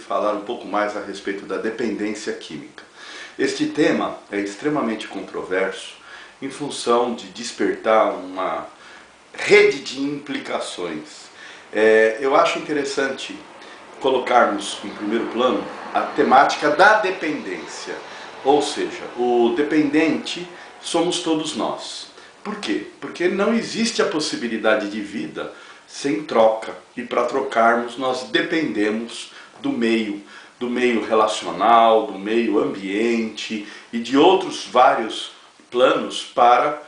falar um pouco mais a respeito da dependência química. Este tema é extremamente controverso em função de despertar uma rede de implicações. Eu acho interessante colocarmos em primeiro plano a temática da dependência, ou seja, o dependente somos todos nós. Por quê? Porque não existe a possibilidade de vida sem troca, e para trocarmos nós dependemos do meio relacional, do meio ambiente e de outros vários planos para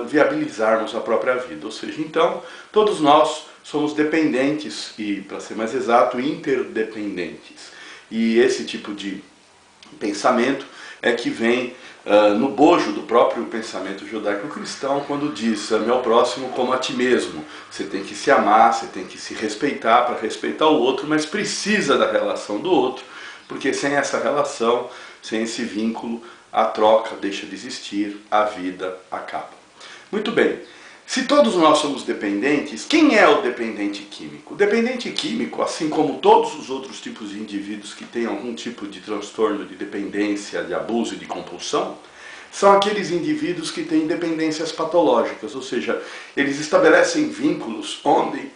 viabilizarmos a própria vida. Ou seja, então, todos nós somos dependentes e, para ser mais exato, interdependentes. E esse tipo de pensamento é que vem no bojo do próprio pensamento judaico-cristão, quando diz: ame ao próximo como a ti mesmo. Você tem que se amar, você tem que se respeitar para respeitar o outro, mas precisa da relação do outro, porque sem essa relação, sem esse vínculo, a troca deixa de existir, a vida acaba. Muito bem, se todos nós somos dependentes, quem é o dependente químico? O dependente químico, assim como todos os outros tipos de indivíduos que têm algum tipo de transtorno de dependência, de abuso e de compulsão, são aqueles indivíduos que têm dependências patológicas, ou seja, eles estabelecem vínculos onde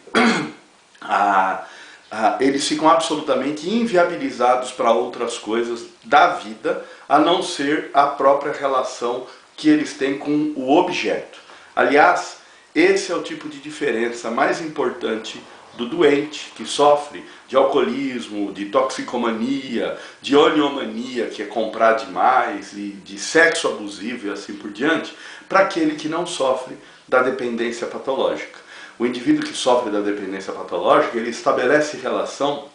eles ficam absolutamente inviabilizados para outras coisas da vida, a não ser a própria relação que eles têm com o objeto. Aliás, esse é o tipo de diferença mais importante do doente, que sofre de alcoolismo, de toxicomania, de oniomania, que é comprar demais, e de sexo abusivo e assim por diante, para aquele que não sofre da dependência patológica. O indivíduo que sofre da dependência patológica, ele estabelece relação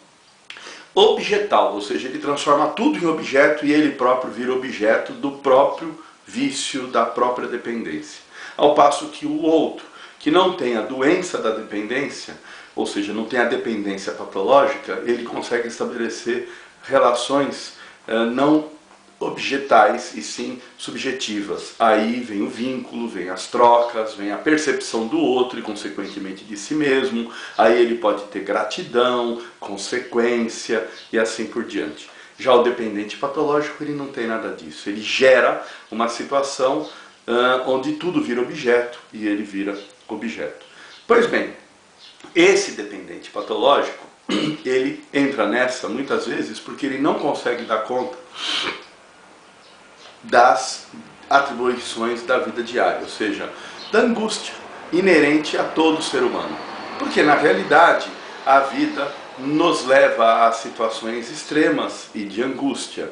objetal, ou seja, ele transforma tudo em objeto e ele próprio vira objeto do próprio vício, da própria dependência. Ao passo que o outro, que não tem a doença da dependência, ou seja, não tem a dependência patológica, ele consegue estabelecer relações não objetais e sim subjetivas. Aí vem o vínculo, vem as trocas, vem a percepção do outro e consequentemente de si mesmo. Aí ele pode ter gratidão, consequência e assim por diante. Já o dependente patológico, ele não tem nada disso. Ele gera uma situação onde tudo vira objeto e ele vira objeto. Pois bem, esse dependente patológico, ele entra nessa muitas vezes porque ele não consegue dar conta das atribuições da vida diária, ou seja, da angústia inerente a todo ser humano. Porque na realidade a vida nos leva a situações extremas e de angústia,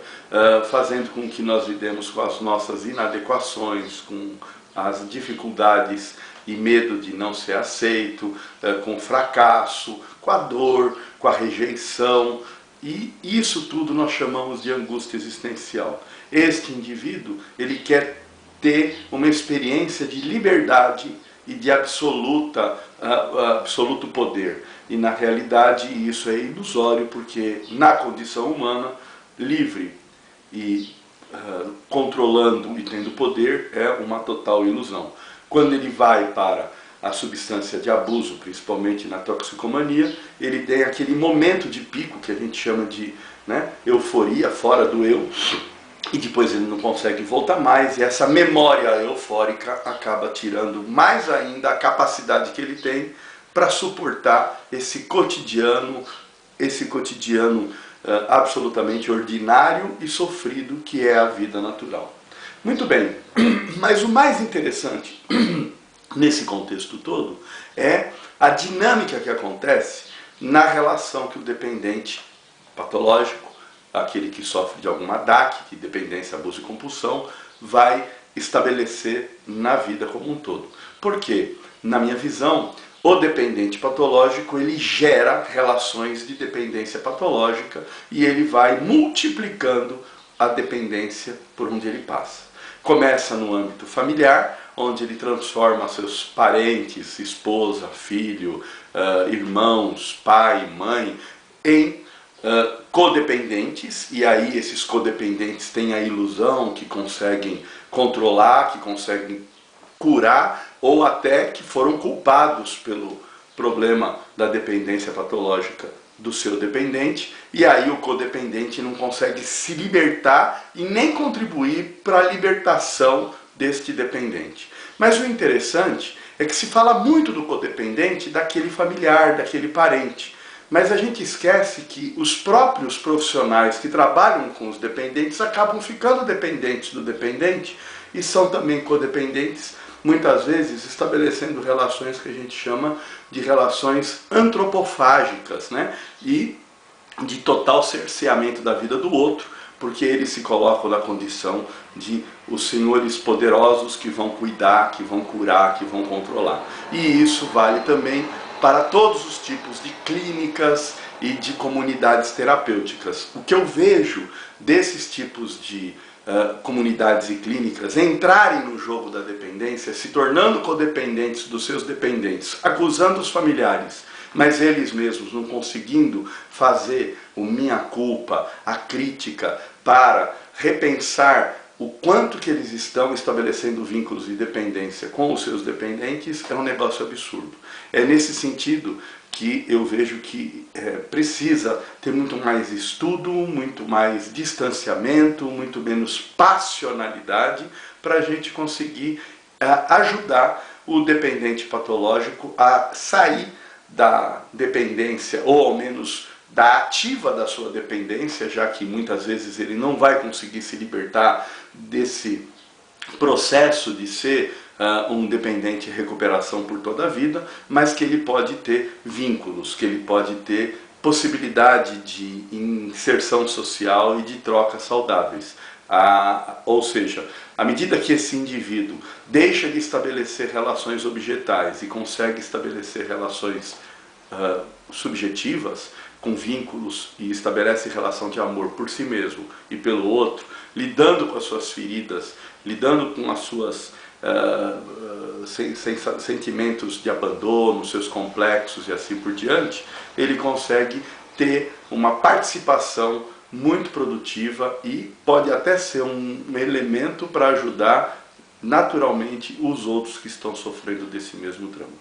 fazendo com que nós lidemos com as nossas inadequações, com as dificuldades e medo de não ser aceito, com o fracasso, com a dor, com a rejeição, e isso tudo nós chamamos de angústia existencial. Este indivíduo, ele quer ter uma experiência de liberdade e de absoluto poder. E na realidade isso é ilusório, porque na condição humana, livre e controlando e tendo poder é uma total ilusão. Quando ele vai para a substância de abuso, principalmente na toxicomania, ele tem aquele momento de pico que a gente chama de euforia, fora do eu, e depois ele não consegue voltar mais, e essa memória eufórica acaba tirando mais ainda a capacidade que ele tem para suportar esse cotidiano absolutamente ordinário e sofrido que é a vida natural. Muito bem, mas o mais interessante nesse contexto todo é a dinâmica que acontece na relação que o dependente patológico, aquele que sofre de alguma DAC, de dependência, abuso e compulsão, vai estabelecer na vida como um todo. Porque, na minha visão, o dependente patológico, ele gera relações de dependência patológica e ele vai multiplicando a dependência por onde ele passa. Começa no âmbito familiar, onde ele transforma seus parentes, esposa, filho, irmãos, pai, mãe, em codependentes, e aí esses codependentes têm a ilusão que conseguem controlar, que conseguem curar, ou até que foram culpados pelo problema da dependência patológica do seu dependente, e aí o codependente não consegue se libertar e nem contribuir para a libertação deste dependente. Mas o interessante é que se fala muito do codependente daquele familiar, daquele parente, mas a gente esquece que os próprios profissionais que trabalham com os dependentes acabam ficando dependentes do dependente e são também codependentes, muitas vezes estabelecendo relações que a gente chama de relações antropofágicas, né? E de total cerceamento da vida do outro, porque eles se colocam na condição de os senhores poderosos que vão cuidar, que vão curar, que vão controlar. E isso vale também para todos os tipos de clínicas e de comunidades terapêuticas. O que eu vejo desses tipos de comunidades e clínicas entrarem no jogo da dependência, se tornando codependentes dos seus dependentes, acusando os familiares, mas eles mesmos não conseguindo fazer o minha culpa, a crítica, para repensar o quanto que eles estão estabelecendo vínculos de dependência com os seus dependentes, é um negócio absurdo. É nesse sentido que eu vejo que precisa ter muito mais estudo, muito mais distanciamento, muito menos passionalidade, para a gente conseguir ajudar o dependente patológico a sair da dependência, ou ao menos da ativa da sua dependência, já que muitas vezes ele não vai conseguir se libertar desse processo de ser um dependente de recuperação por toda a vida, mas que ele pode ter vínculos, que ele pode ter possibilidade de inserção social e de trocas saudáveis. Ou seja, à medida que esse indivíduo deixa de estabelecer relações objetais e consegue estabelecer relações subjetivas, com vínculos, e estabelece relação de amor por si mesmo e pelo outro, lidando com as suas feridas, lidando com as suas sentimentos de abandono, seus complexos e assim por diante, ele consegue ter uma participação muito produtiva e pode até ser um elemento para ajudar naturalmente os outros que estão sofrendo desse mesmo drama.